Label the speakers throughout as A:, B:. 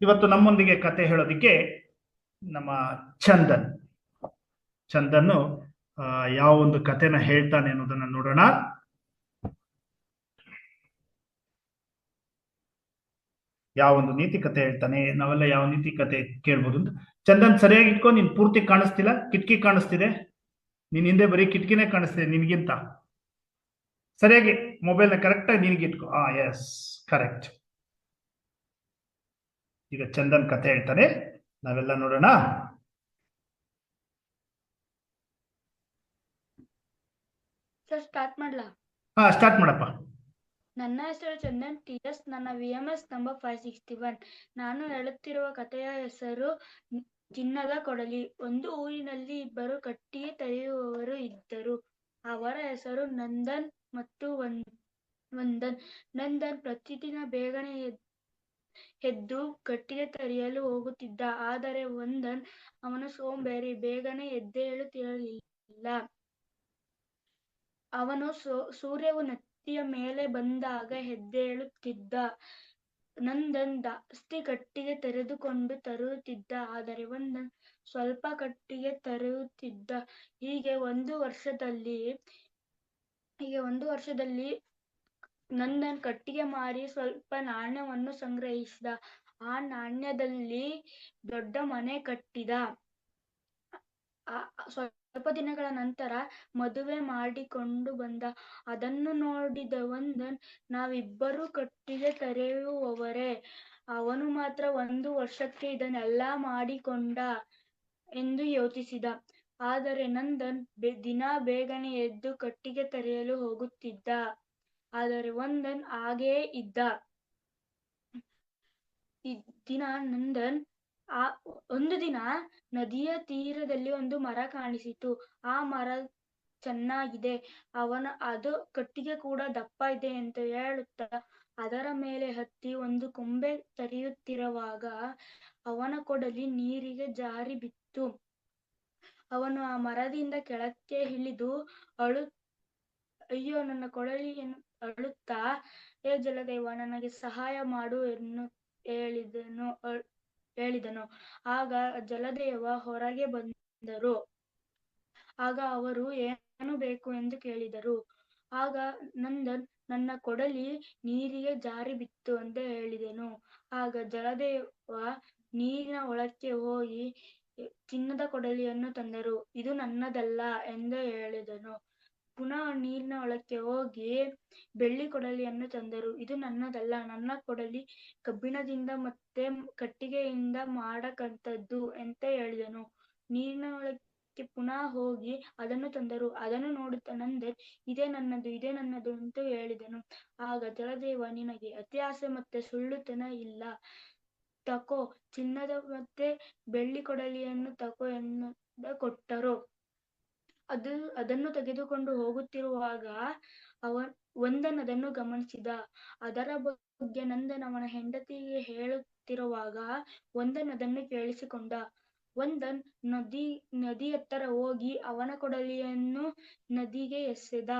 A: ಇವತ್ತು ನಮ್ಮೊಂದಿಗೆ ಕತೆ ಹೇಳೋದಿಕ್ಕೆ ನಮ್ಮ ಚಂದನ್ ಯಾವ ಒಂದು ಕತೆನ ಹೇಳ್ತಾನೆ ಅನ್ನೋದನ್ನ ನೋಡೋಣ. ಯಾವ ಒಂದು ನೀತಿ ಕತೆ ಹೇಳ್ತಾನೆ, ನಾವೆಲ್ಲ ಯಾವ ನೀತಿ ಕತೆ ಕೇಳ್ಬೋದು ಅಂತ. ಚಂದನ್ ಸರಿಯಾಗಿ ಇಟ್ಕೊ, ನೀನ್ ಪೂರ್ತಿ ಕಾಣಿಸ್ತಿಲ್ಲ, ಕಿಟಕಿ ಕಾಣಿಸ್ತಿದೆ, ನೀನ್ ಹಿಂದೆ ಬರೀ ಕಿಟಕಿನೇ ಕಾಣಿಸ್ತಿದೆ ನಿನ್ಗಿಂತ. ಸರಿಯಾಗಿ ಮೊಬೈಲ್ನ ಕರೆಕ್ಟ್ ಆಗಿ ನಿನ್ಗೆ ಇಟ್ಕೊ. Yes, correct. ಈಗ ಚಂದನ್ ಕತೆ ಹೇಳ್ತಾನೆ, ನಾವೆಲ್ಲ ನೋಡೋಣ.
B: ಸರ್ ಸ್ಟಾರ್ಟ್ ಮಾಡ್ಲಾ?
A: ಸ್ಟಾರ್ಟ್ ಮಾಡಪ್ಪ.
B: ನನ್ನ ಹೆಸರು ಚಂದನ್ TS. ನನ್ನ VMS ನಂಬರ್ 561. ನಾನು ಹೇಳುತ್ತಿರುವ ಕಥೆಯ ಹೆಸರು ಚಿನ್ನದ ಕೊಡಲಿ. ಒಂದು ಊರಿನಲ್ಲಿ ಇಬ್ಬರು ಕಟ್ಟಿಗೆ ತೆರೆಯುವವರು ಇದ್ದರು. ಅವರ ಹೆಸರು ನಂದನ್ ಮತ್ತು ವಂದನ್. ನಂದನ್ ಪ್ರತಿದಿನ ಬೇಗನೆ ಎದ್ದು ಕಟ್ಟಿಗೆ ತೆರೆಯಲು ಹೋಗುತ್ತಿದ್ದ. ಆದರೆ ವಂದನ್ ಅವನು ಸೋಂಬೇರಿ, ಬೇಗನೆ ಎದ್ದೇಳುತ್ತಿರಲಿಲ್ಲ. ಅವನು ಸೂರ್ಯವು ನೆತ್ತಿಯ ಮೇಲೆ ಬಂದಾಗ ಎದ್ದೇಳುತ್ತಿದ್ದ. ನಂದನ್ ಜಾಸ್ತಿ ಕಟ್ಟಿಗೆ ತೆರೆದುಕೊಂಡು ತರುತ್ತಿದ್ದ, ಆದರೆ ವಂದನ್ ಸ್ವಲ್ಪ ಕಟ್ಟಿಗೆ ತರುತ್ತಿದ್ದ. ಹೀಗೆ ಒಂದು ವರ್ಷದಲ್ಲಿ ನಂದನ್ ಕಟ್ಟಿಗೆ ಮಾರಿ ಸ್ವಲ್ಪ ನಾಣ್ಯವನ್ನು ಸಂಗ್ರಹಿಸಿದ. ಆ ನಾಣ್ಯದಲ್ಲಿ ದೊಡ್ಡ ಮನೆ ಕಟ್ಟಿದ. ಸ್ವಲ್ಪ ದಿನಗಳ ನಂತರ ಮದುವೆ ಮಾಡಿಕೊಂಡು ಬಂದ. ಅದನ್ನು ನೋಡಿದ ವಂದನ್, ನಾವಿಬ್ಬರು ಕಟ್ಟಿಗೆ ತೆರೆಯುವವರೇ, ಅವನು ಮಾತ್ರ 1 ವರ್ಷಕ್ಕೆ ಇದನ್ನೆಲ್ಲ ಮಾಡಿಕೊಂಡ ಎಂದು ಯೋಚಿಸಿದ. ಆದರೆ ನಂದನ್ ದಿನ ಬೇಗನೆ ಎದ್ದು ಕಟ್ಟಿಗೆ ತೆರೆಯಲು ಹೋಗುತ್ತಿದ್ದ. ಆದರೆ ವಂದನ್ ಹಾಗೆಯೇ ಇದ್ದ. ಒಂದು ದಿನ ನದಿಯ ತೀರದಲ್ಲಿ ಒಂದು ಮರ ಕಾಣಿಸಿತು. ಆ ಮರ ಚೆನ್ನಾಗಿದೆ, ಅದು ಕಟ್ಟಿಗೆ ಕೂಡ ದಪ್ಪ ಇದೆ ಎಂದು ಹೇಳುತ್ತಾ ಅದರ ಮೇಲೆ ಹತ್ತಿ ಒಂದು ಕೊಂಬೆ ತೆರೆಯುತ್ತಿರುವಾಗ ಅವನ ಕೊಡಲಿ ನೀರಿಗೆ ಜಾರಿ ಬಿತ್ತು. ಅವನು ಆ ಮರದಿಂದ ಕೆಳಕ್ಕೆ ಇಳಿದು ಅಯ್ಯೋ ನನ್ನ ಕೊಡಲಿ ಅಳುತ್ತಾ, ಹೇ ಜಲದೇವ, ನನಗೆ ಸಹಾಯ ಮಾಡು ಎಂದು ಹೇಳಿದನು. ಆಗ ಜಲದೇವ ಹೊರಗೆ ಬಂದರು. ಆಗ ಅವರು ಏನು ಬೇಕು ಎಂದು ಕೇಳಿದರು. ಆಗ ನಂದನ್, ನನ್ನ ಕೊಡಲಿ ನೀರಿಗೆ ಜಾರಿ ಬಿತ್ತು ಎಂದು ಹೇಳಿದನು. ಆಗ ಜಲದೇವ ನೀರಿನ ಒಳಕ್ಕೆ ಹೋಗಿ ಚಿನ್ನದ ಕೊಡಲಿಯನ್ನು ತಂದರು. ಇದು ನನ್ನದಲ್ಲ ಎಂದು ಹೇಳಿದನು. ಪುನಃ ನೀರಿನ ಒಳಕ್ಕೆ ಹೋಗಿ ಬೆಳ್ಳಿ ಕೊಡಲಿಯನ್ನು ತಂದರು. ಇದು ನನ್ನದಲ್ಲ, ನನ್ನ ಕೊಡಲಿ ಕಬ್ಬಿಣದಿಂದ ಮತ್ತೆ ಕಟ್ಟಿಗೆಯಿಂದ ಮಾಡಕಂತದ್ದು ಅಂತ ಹೇಳಿದನು. ನೀರಿನ ಒಳಕ್ಕೆ ಪುನಃ ಹೋಗಿ ಅದನ್ನು ತಂದರು. ಅದನ್ನು ನೋಡುತ್ತಾ ನಂದನ್, ಇದೇ ನನ್ನದು ಅಂತ ಹೇಳಿದನು. ಆಗ ಜಲದೇವ, ನಿನಗೆ ಅತಿ ಆಸೆ ಮತ್ತೆ ಸುಳ್ಳುತನ ಇಲ್ಲ, ತಕೋ, ಚಿನ್ನದ ಮತ್ತೆ ಬೆಳ್ಳಿ ಕೊಡಲಿಯನ್ನು ತಕೋ ಎಂದು ಕೊಟ್ಟರು. ಅದನ್ನು ತೆಗೆದುಕೊಂಡು ಹೋಗುತ್ತಿರುವಾಗ ವಂದನ್ ಅದನ್ನು ಗಮನಿಸಿದ. ಅದರ ಬಗ್ಗೆ ನಂದನ್ ಅವನ ಹೆಂಡತಿಗೆ ಹೇಳುತ್ತಿರುವಾಗ ವಂದನ್ ಅದನ್ನು ಕೇಳಿಸಿಕೊಂಡ. ವಂದನ್ ನದಿ ಹತ್ತಿರ ಹೋಗಿ ಅವನ ಕೊಡಲಿಯನ್ನು ನದಿಗೆ ಎಸೆದ.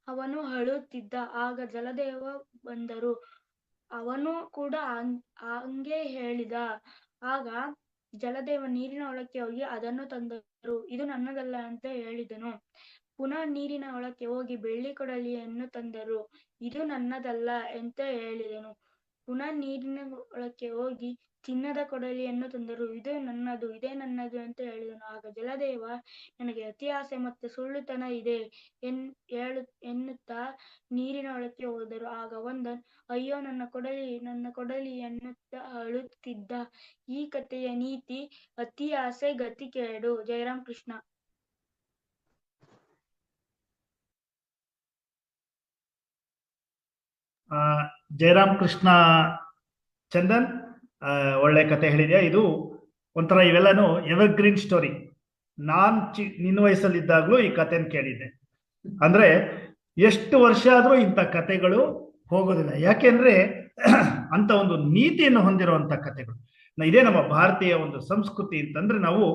B: ಅವನು ಅಳುತ್ತಿದ್ದ. ಆಗ ಜಲದೇವ ಬಂದರು. ಅವನು ಕೂಡ ಹಂಗೆ ಹೇಳಿದ. ಆಗ ಜಲದೇವ ನೀರಿನ ಒಳಕ್ಕೆ ಹೋಗಿ ಅದನ್ನು ತಂದರು. ಇದು ನನ್ನದಲ್ಲ ಅಂತ ಹೇಳಿದನು. ಪುನಃ ನೀರಿನ ಒಳಕ್ಕೆ ಹೋಗಿ ಬೆಳ್ಳಿ ಕೊಡಲಿಯನ್ನು ತಂದರು. ಇದು ನನ್ನದಲ್ಲ ಅಂತ ಹೇಳಿದನು. ಪುನಃ ನೀರಿನ ಒಳಕ್ಕೆ ಹೋಗಿ ಚಿನ್ನದ ಕೊಡಲಿಯನ್ನು ತಂದರು. ಇದೇ ನನ್ನದು ಅಂತ ಹೇಳಿದನು. ಆಗ ಜಲದೇವ, ನನಗೆ ಅತಿ ಆಸೆ ಮತ್ತೆ ಸುಳ್ಳುತನ ಇದೆ ಎನ್ನುತ್ತಾ ನೀರಿನ ಒಳಕ್ಕೆ ಹೋದರು. ಆಗ ವಂದನ್, ಅಯ್ಯೋ ನನ್ನ ಕೊಡಲಿ ಎನ್ನುತ್ತಾ ಅಳುತ್ತಿದ್ದ. ಈ ಕಥೆಯ ನೀತಿ, ಅತಿ ಆಸೆ ಗತಿ ಕೇಡು. ಜಯರಾಮ್ ಕೃಷ್ಣ.
A: ಜಯರಾಮ್ ಕೃಷ್ಣ ಚಂದನ್, ಒಳ್ಳೆ ಕತೆ ಹೇಳಿದ್ಯಾ. ಇದು ಒಂಥರ ಇವೆಲ್ಲನೂ ಎವರ್ಗ್ರೀನ್ ಸ್ಟೋರಿ. ನಿನ್ನ ವಯಸ್ಸಲ್ಲಿದ್ದಾಗ್ಲೂ ಈ ಕಥೆನ ಕೇಳಿದ್ದೆ. ಅಂದ್ರೆ ಎಷ್ಟು ವರ್ಷ ಆದ್ರೂ ಇಂಥ ಕಥೆಗಳು ಹೋಗೋದಿಲ್ಲ. ಯಾಕೆಂದ್ರೆ ಅಂತ ಒಂದು ನೀತಿಯನ್ನು ಹೊಂದಿರುವಂತ ಕಥೆಗಳು. ಇದೇ ನಮ್ಮ ಭಾರತೀಯ ಒಂದು ಸಂಸ್ಕೃತಿ ಅಂತಂದ್ರೆ, ನಾವು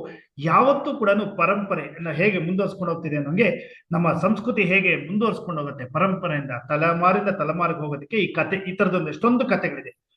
A: ಯಾವತ್ತೂ ಕೂಡ ಪರಂಪರೆ ಹೇಗೆ ಮುಂದುವರ್ಸ್ಕೊಂಡು ಹೋಗ್ತಿದೆ ಅನ್ನೋಂಗೆ ನಮ್ಮ ಸಂಸ್ಕೃತಿ ಹೇಗೆ ಮುಂದುವರ್ಸ್ಕೊಂಡು ಹೋಗುತ್ತೆ ಪರಂಪರೆಯಿಂದ ತಲೆಮಾರಿಂದ ತಲೆಮಾರಿಗೆ ಹೋಗೋದಕ್ಕೆ ಈ ತರದೊಂದು ಎಷ್ಟೊಂದು ಕಥೆಗಳಿದೆ.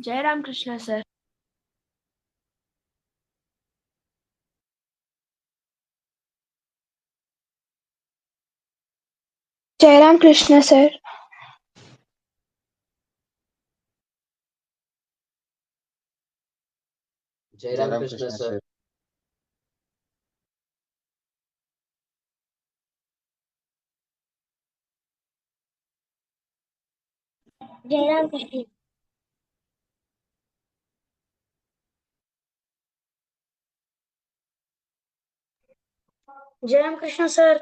B: Jayaram Krishna sir.
C: Jayaram Krishna sir.
D: Jayaram Krishna sir.
E: Jayaram Krishna. Jayaram Krishna sir.